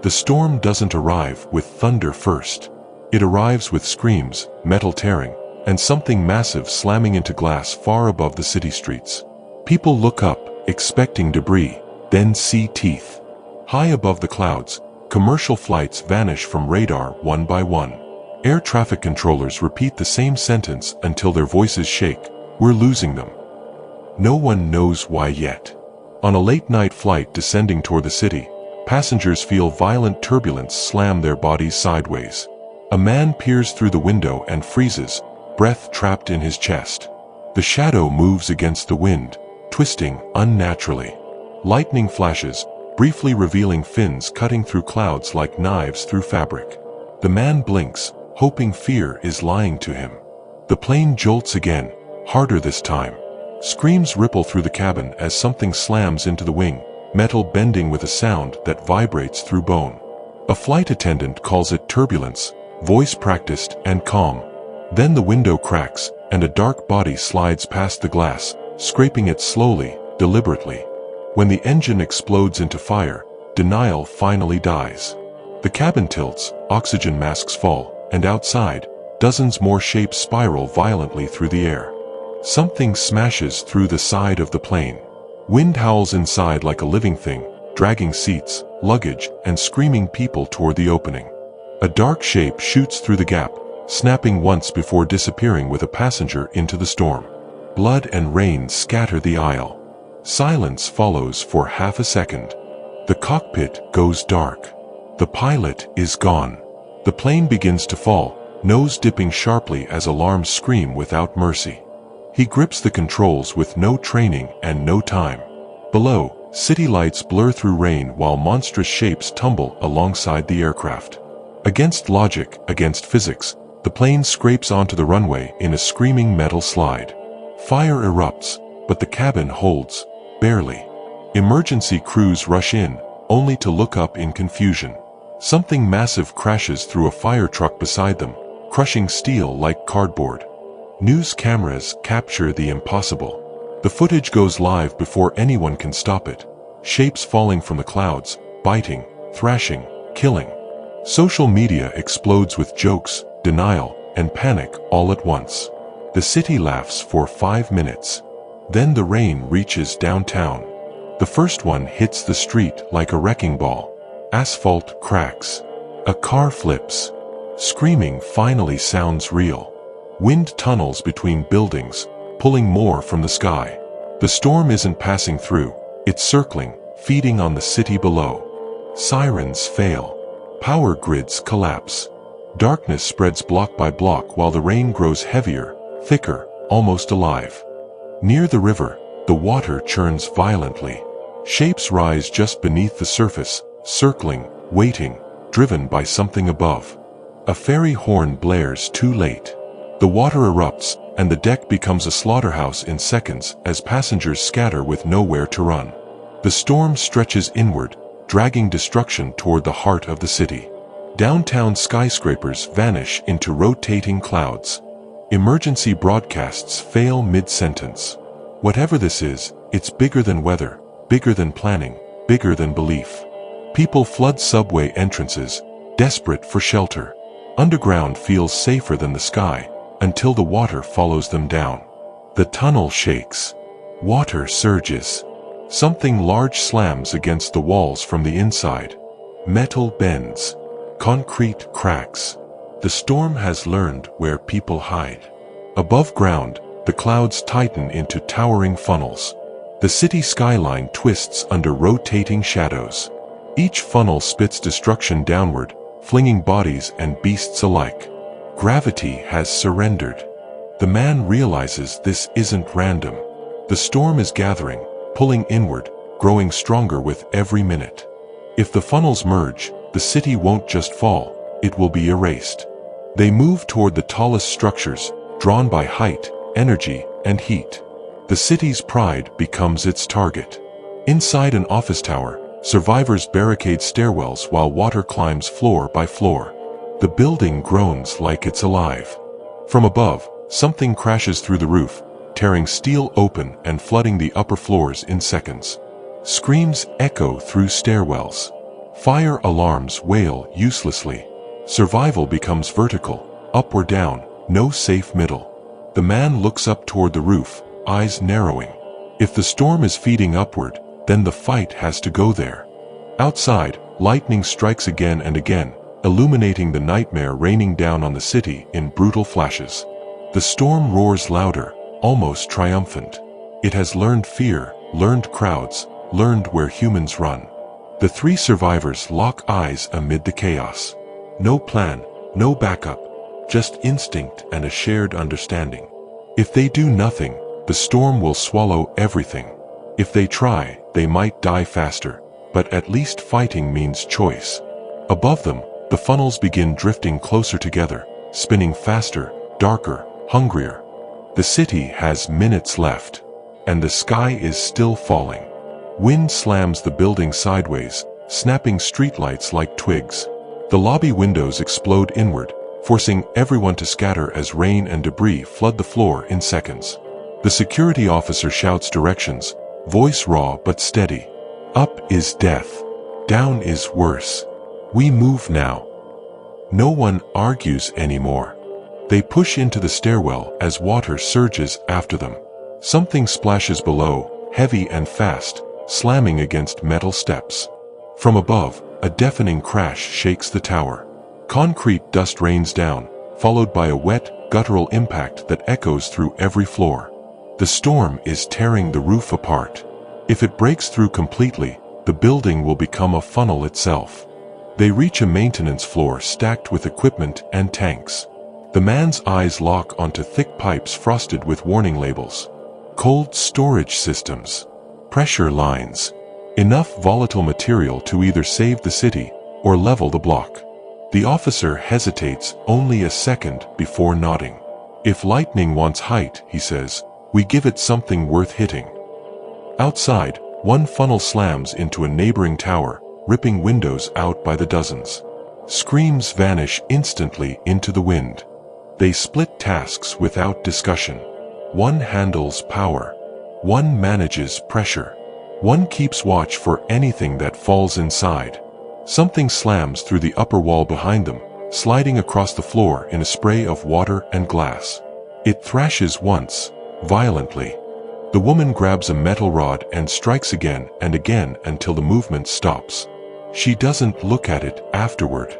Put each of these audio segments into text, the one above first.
The storm doesn't arrive with thunder first. It arrives with screams, metal tearing, and something massive slamming into glass far above the city streets. People look up, expecting debris, then see teeth. High above the clouds, commercial flights vanish from radar one by one. Air traffic controllers repeat the same sentence until their voices shake. We're losing them. No one knows why yet. On a late-night flight descending toward the city, passengers feel violent turbulence slam their bodies sideways. A man peers through the window and freezes, breath trapped in his chest. The shadow moves against the wind, twisting unnaturally. Lightning flashes, briefly revealing fins cutting through clouds like knives through fabric. The man blinks, hoping fear is lying to him. The plane jolts again, harder this time. Screams ripple through the cabin as something slams into the wing, metal bending with a sound that vibrates through bone. A flight attendant calls it turbulence, voice practiced and calm. Then the window cracks, and a dark body slides past the glass, scraping it slowly, deliberately. When the engine explodes into fire, denial finally dies. The cabin tilts, oxygen masks fall, and outside, dozens more shapes spiral violently through the air. Something smashes through the side of the plane. Wind howls inside like a living thing, dragging seats, luggage, and screaming people toward the opening. A dark shape shoots through the gap, snapping once before disappearing with a passenger into the storm. Blood and rain scatter the aisle. Silence follows for half a second. The cockpit goes dark. The pilot is gone. The plane begins to fall, nose dipping sharply as alarms scream without mercy. He grips the controls with no training and no time. Below, city lights blur through rain while monstrous shapes tumble alongside the aircraft. Against logic, against physics, the plane scrapes onto the runway in a screaming metal slide. Fire erupts, but the cabin holds, barely. Emergency crews rush in, only to look up in confusion. Something massive crashes through a fire truck beside them, crushing steel like cardboard. News cameras capture the impossible. The footage goes live before anyone can stop it. Shapes falling from the clouds, biting, thrashing, killing. Social media explodes with jokes, denial, and panic all at once. The city laughs for 5 minutes. Then the rain reaches downtown. The first one hits the street like a wrecking ball. Asphalt cracks. A car flips. Screaming finally sounds real. Wind tunnels between buildings, pulling more from the sky. The storm isn't passing through, it's circling, feeding on the city below. Sirens fail. Power grids collapse. Darkness spreads block by block while the rain grows heavier, thicker, almost alive. Near the river, the water churns violently. Shapes rise just beneath the surface, circling, waiting, driven by something above. A ferry horn blares too late. The water erupts, and the deck becomes a slaughterhouse in seconds as passengers scatter with nowhere to run. The storm stretches inward, dragging destruction toward the heart of the city. Downtown skyscrapers vanish into rotating clouds. Emergency broadcasts fail mid-sentence. Whatever this is, it's bigger than weather, bigger than planning, bigger than belief. People flood subway entrances, desperate for shelter. Underground feels safer than the sky, until the water follows them down. The tunnel shakes. Water surges. Something large slams against the walls from the inside. Metal bends. Concrete cracks. The storm has learned where people hide. Above ground, the clouds tighten into towering funnels. The city skyline twists under rotating shadows. Each funnel spits destruction downward, flinging bodies and beasts alike. Gravity has surrendered. The man realizes this isn't random. The storm is gathering, pulling inward, growing stronger with every minute. If the funnels merge, the city won't just fall, it will be erased. They move toward the tallest structures, drawn by height, energy, and heat. The city's pride becomes its target. Inside an office tower, survivors barricade stairwells while water climbs floor by floor. The building groans like it's alive. From above, something crashes through the roof, tearing steel open and flooding the upper floors in seconds. Screams echo through stairwells. Fire alarms wail uselessly. Survival becomes vertical, up or down, no safe middle. The man looks up toward the roof, eyes narrowing. If the storm is feeding upward, then the fight has to go there. Outside, lightning strikes again and again, illuminating the nightmare raining down on the city in brutal flashes. The storm roars louder, almost triumphant. It has learned fear, learned crowds, learned where humans run. The three survivors lock eyes amid the chaos. No plan, no backup, just instinct and a shared understanding. If they do nothing, the storm will swallow everything. If they try, they might die faster, but at least fighting means choice. Above them, the funnels begin drifting closer together, spinning faster, darker, hungrier. The city has minutes left, and the sky is still falling. Wind slams the building sideways, snapping streetlights like twigs. The lobby windows explode inward, forcing everyone to scatter as rain and debris flood the floor in seconds. The security officer shouts directions, voice raw but steady. Up is death. Down is worse. We move now. No one argues anymore. They push into the stairwell as water surges after them. Something splashes below, heavy and fast, slamming against metal steps. From above, a deafening crash shakes the tower. Concrete dust rains down, followed by a wet, guttural impact that echoes through every floor. The storm is tearing the roof apart. If it breaks through completely, the building will become a funnel itself. They reach a maintenance floor stacked with equipment and tanks. The man's eyes lock onto thick pipes frosted with warning labels. Cold storage systems. Pressure lines. Enough volatile material to either save the city or level the block. The officer hesitates only a second before nodding. If lightning wants height, he says, we give it something worth hitting. Outside, one funnel slams into a neighboring tower, ripping windows out by the dozens. Screams vanish instantly into the wind. They split tasks without discussion. One handles power. One manages pressure. One keeps watch for anything that falls inside. Something slams through the upper wall behind them, sliding across the floor in a spray of water and glass. It thrashes once, violently. The woman grabs a metal rod and strikes again and again until the movement stops. She doesn't look at it afterward.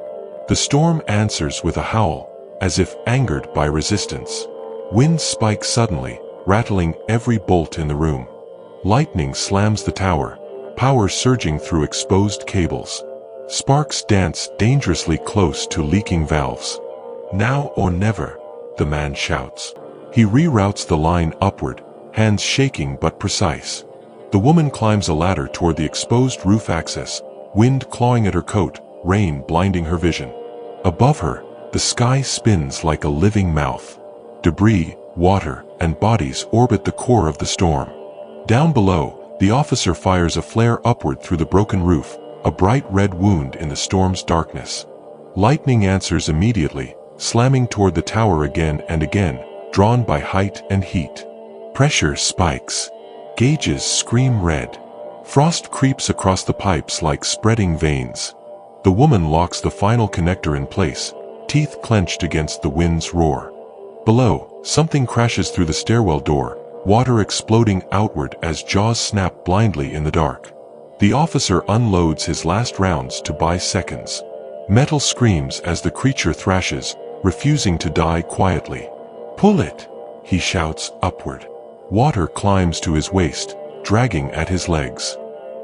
The storm answers with a howl, as if angered by resistance. Wind spikes suddenly, rattling every bolt in the room. Lightning slams the tower, power surging through exposed cables. Sparks dance dangerously close to leaking valves. Now or never, the man shouts. He reroutes the line upward, hands shaking but precise. The woman climbs a ladder toward the exposed roof access, wind clawing at her coat, rain blinding her vision. Above her, the sky spins like a living mouth. Debris, water, and bodies orbit the core of the storm. Down below, the officer fires a flare upward through the broken roof, a bright red wound in the storm's darkness. Lightning answers immediately, slamming toward the tower again and again, drawn by height and heat. Pressure spikes. Gauges scream red. Frost creeps across the pipes like spreading veins. The woman locks the final connector in place, teeth clenched against the wind's roar. Below, something crashes through the stairwell door, water exploding outward as jaws snap blindly in the dark. The officer unloads his last rounds to buy seconds. Metal screams as the creature thrashes, refusing to die quietly. "Pull it!" he shouts upward. Water climbs to his waist, dragging at his legs.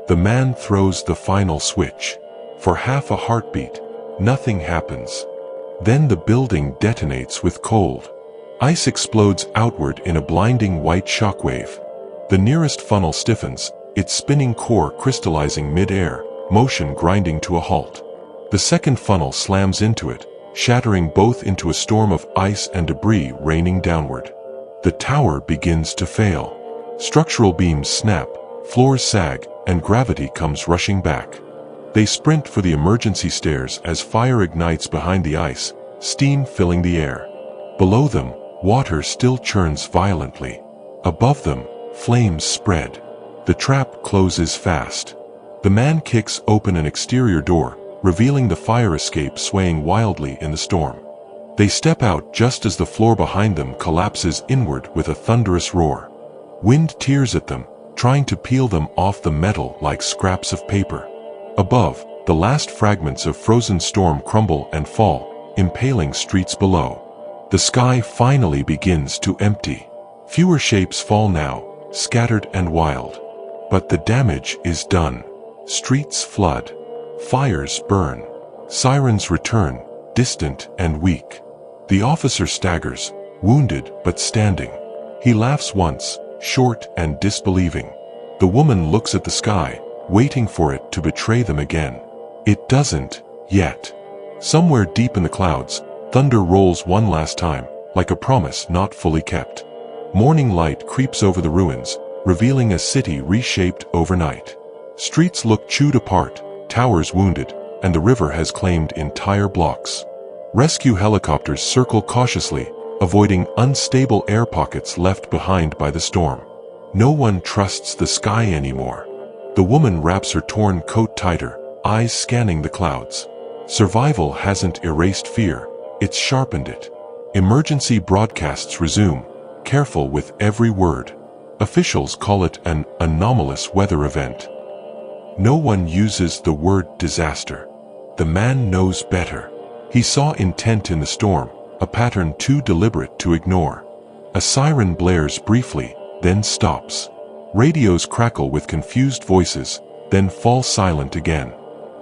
The man throws the final switch. For half a heartbeat, nothing happens. Then the building detonates with cold. Ice explodes outward in a blinding white shockwave. The nearest funnel stiffens, its spinning core crystallizing mid-air, motion grinding to a halt. The second funnel slams into it, shattering both into a storm of ice and debris raining downward. The tower begins to fail. Structural beams snap, floors sag, and gravity comes rushing back. They sprint for the emergency stairs as fire ignites behind the ice, steam filling the air. Below them, water still churns violently. Above them, flames spread. The trap closes fast. The man kicks open an exterior door, revealing the fire escape swaying wildly in the storm. They step out just as the floor behind them collapses inward with a thunderous roar. Wind tears at them, trying to peel them off the metal like scraps of paper. Above, the last fragments of frozen storm crumble and fall, impaling streets below. The sky finally begins to empty. Fewer shapes fall now, scattered and wild. But the damage is done. Streets flood. Fires burn. Sirens return, distant and weak. The officer staggers, wounded but standing. He laughs once, short and disbelieving. The woman looks at the sky, waiting for it to betray them again. It doesn't, yet. Somewhere deep in the clouds, thunder rolls one last time, like a promise not fully kept. Morning light creeps over the ruins, revealing a city reshaped overnight. Streets look chewed apart, towers wounded, and the river has claimed entire blocks. Rescue helicopters circle cautiously, avoiding unstable air pockets left behind by the storm. No one trusts the sky anymore. The woman wraps her torn coat tighter, eyes scanning the clouds. Survival hasn't erased fear, it's sharpened it. Emergency broadcasts resume, careful with every word. Officials call it an anomalous weather event. No one uses the word disaster. The man knows better. He saw intent in the storm, a pattern too deliberate to ignore. A siren blares briefly, then stops. Radios crackle with confused voices, then fall silent again.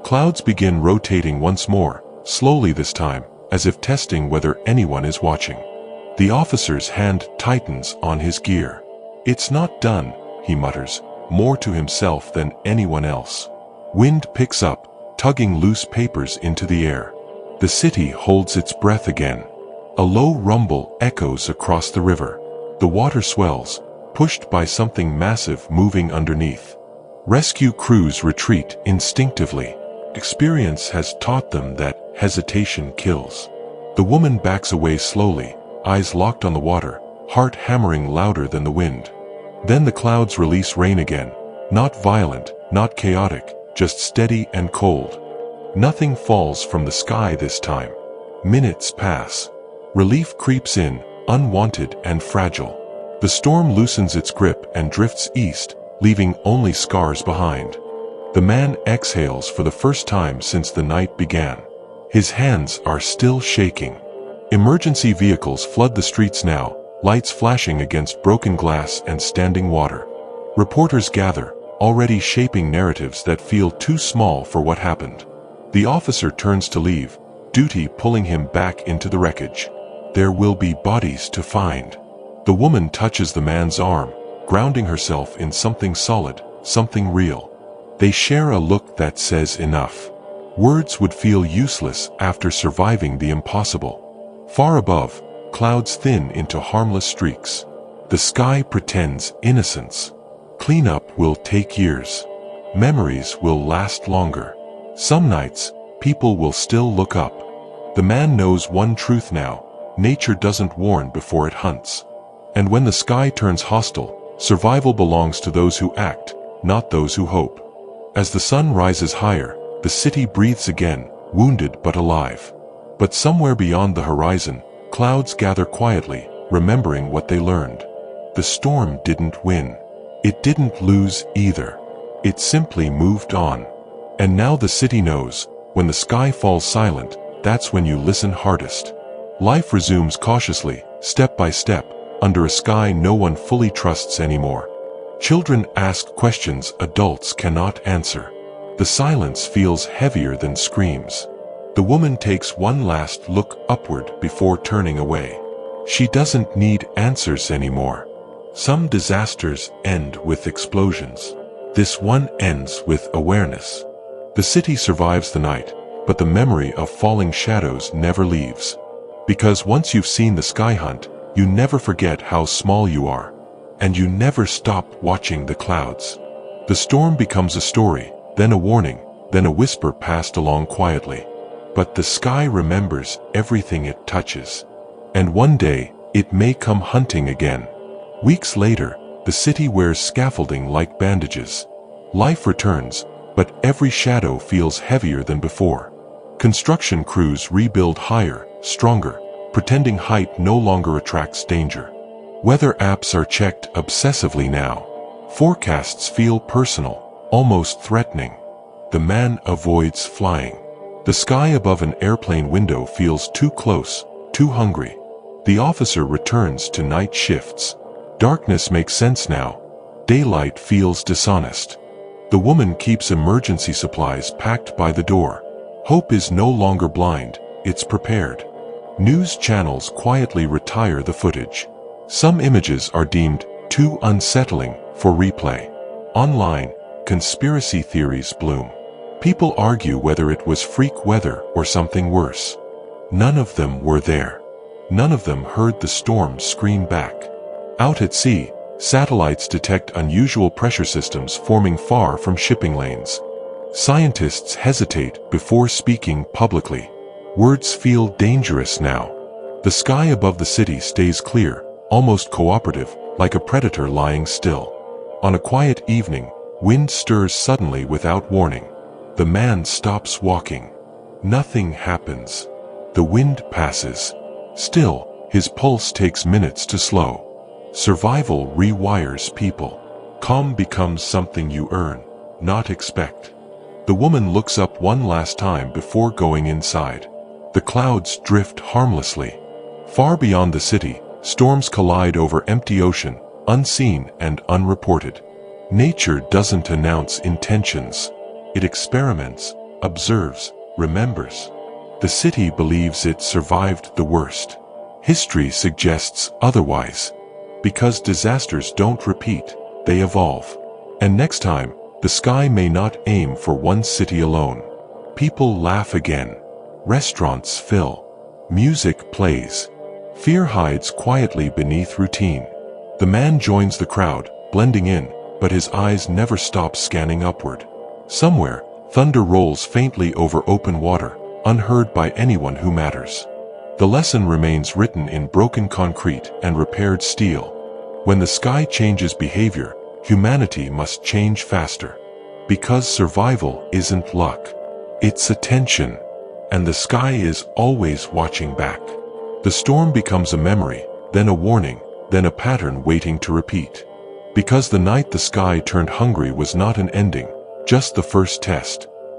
Clouds begin rotating once more, slowly this time, as if testing whether anyone is watching. The officer's hand tightens on his gear. "It's not done," he mutters, more to himself than anyone else. Wind picks up, tugging loose papers into the air. The city holds its breath again. A low rumble echoes across the river. The water swells, pushed by something massive moving underneath. Rescue crews retreat instinctively. Experience has taught them that hesitation kills. The woman backs away slowly, eyes locked on the water, heart hammering louder than the wind. Then the clouds release rain again, not violent, not chaotic, just steady and cold. Nothing falls from the sky this time. Minutes pass. Relief creeps in, unwanted and fragile. The storm loosens its grip and drifts east, leaving only scars behind. The man exhales for the first time since the night began. His hands are still shaking. Emergency vehicles flood the streets now, lights flashing against broken glass and standing water. Reporters gather, already shaping narratives that feel too small for what happened. The officer turns to leave, duty pulling him back into the wreckage. There will be bodies to find. The woman touches the man's arm, grounding herself in something solid, something real. They share a look that says enough. Words would feel useless after surviving the impossible. Far above, clouds thin into harmless streaks. The sky pretends innocence. Cleanup will take years. Memories will last longer. Some nights, people will still look up. The man knows one truth now: nature doesn't warn before it hunts. And when the sky turns hostile, survival belongs to those who act, not those who hope. As the sun rises higher, the city breathes again, wounded but alive. But somewhere beyond the horizon, clouds gather quietly, remembering what they learned. The storm didn't win. It didn't lose either. It simply moved on. And now the city knows, when the sky falls silent, that's when you listen hardest. Life resumes cautiously, step by step, under a sky no one fully trusts anymore. Children ask questions adults cannot answer. The silence feels heavier than screams. The woman takes one last look upward before turning away. She doesn't need answers anymore. Some disasters end with explosions. This one ends with awareness. The city survives the night, but the memory of falling shadows never leaves. Because once you've seen the sky hunt, you never forget how small you are. And you never stop watching the clouds. The storm becomes a story, then a warning, then a whisper passed along quietly. But the sky remembers everything it touches. And one day, it may come hunting again. Weeks later, the city wears scaffolding like bandages. Life returns, but every shadow feels heavier than before. Construction crews rebuild higher, stronger, pretending height no longer attracts danger. Weather apps are checked obsessively now. Forecasts feel personal, almost threatening. The man avoids flying. The sky above an airplane window feels too close, too hungry. The officer returns to night shifts. Darkness makes sense now. Daylight feels dishonest. The woman keeps emergency supplies packed by the door. Hope is no longer blind, it's prepared. News channels quietly retire the footage. Some images are deemed too unsettling for replay. Online, conspiracy theories bloom. People argue whether it was freak weather or something worse. None of them were there. None of them heard the storm scream back. Out at sea, satellites detect unusual pressure systems forming far from shipping lanes. Scientists hesitate before speaking publicly. Words feel dangerous now. The sky above the city stays clear, almost cooperative, like a predator lying still. On a quiet evening, wind stirs suddenly without warning. The man stops walking. Nothing happens. The wind passes. Still, his pulse takes minutes to slow. Survival rewires people. Calm becomes something you earn, not expect. The woman looks up one last time before going inside. The clouds drift harmlessly. Far beyond the city, storms collide over empty ocean, unseen and unreported. Nature doesn't announce intentions. It experiments, observes, remembers. The city believes it survived the worst. History suggests otherwise. Because disasters don't repeat, they evolve. And next time, the sky may not aim for one city alone. People laugh again. Restaurants fill. Music plays. Fear hides quietly beneath routine. The man joins the crowd, blending in, but his eyes never stop scanning upward. Somewhere, thunder rolls faintly over open water, unheard by anyone who matters. The lesson remains written in broken concrete and repaired steel. When the sky changes behavior, humanity must change faster. Because survival isn't luck. It's attention. And the sky is always watching back. The storm becomes a memory, then a warning, then a pattern waiting to repeat. Because the night the sky turned hungry was not an ending, just the first test.